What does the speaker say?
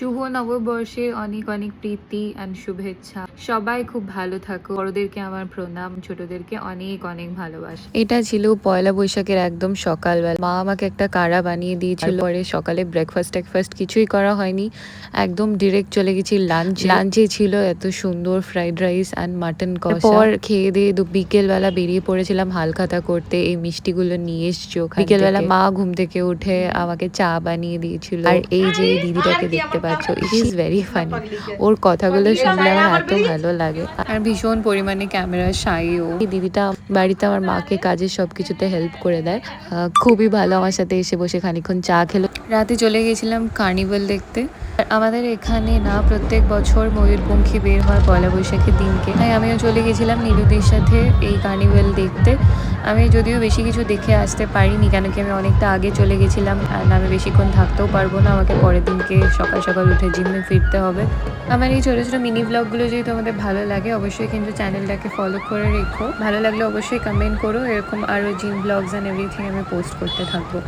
শুভ নববর্ষে অনেক অনেক প্রীতি অ্যান্ড শুভেচ্ছা। সবাই খুব ভালো থাকো। বড়দেরকে আমার প্রণাম, ছোটদেরকে অনেক অনেক ভালোবাসা। এটা ছিল পয়লা বৈশাখের একদম সকালবেলা। মা আমাকে একটা কাড়া বানিয়ে দিয়েছিল। পরে সকালে ব্রেকফাস্ট কিছুই করা হয়নি, একদম ডিরেক্ট চলে গেছি লাঞ্চে ছিল এত সুন্দর ফ্রাইড রাইস অ্যান্ড মাটন কষা। পর খেয়ে দিয়ে বিকেলবেলা বেরিয়ে পড়েছিলাম হালখাতা করতে। এই মিষ্টিগুলো নিয়ে এসছো। বিকেলবেলা মা ঘুম থেকে উঠে আমাকে চা বানিয়ে দিয়েছিল। আর এই যে দিদিটাকে দেখতে পাচ্ছ, হি ইজ ভেরি ফানি। ওর কথাগুলো শুনলে আমার এত ভালো লাগে। আর ভীষণ পরিমাণে ক্যামেরা শাইও। এই দিদিটা বাড়িতে আমার মাকে কাজের সবকিছুতে হেল্প করে দেয়। খুবই ভালো, আমার সাথে এসে বসে খানিক্ষণ চা খেলো। রাতে চলে গেছিলাম কার্নিভাল দেখতে। আর আমাদের এখানে না প্রত্যেক বছর ময়ূরপঙ্খী বের হয় পয়লা বৈশাখের দিনকে, তাই আমিও চলে গেছিলাম নীলুদের সাথে এই কার্নিভাল দেখতে। আমি যদিও বেশি কিছু দেখে আসতে পারিনি, কেন কি আমি অনেকটা আগে চলে গেছিলাম আর আমি বেশিক্ষণ থাকতেও পারবো না। আমাকে পরের দিনকে সকাল সকাল উঠে জিমে ফিরতে হবে। আমার এই ছোটো ছোটো মিনি ব্লগগুলো যদি তোমাদের ভালো লাগে, অবশ্যই কিন্তু চ্যানেলটাকে ফলো করে রেখো। ভালো লাগলে অবশ্যই কমেন্ট করো, এরকম আরও জিম ব্লগস অ্যান্ড এভরিথিং আমি পোস্ট করতে থাকবো।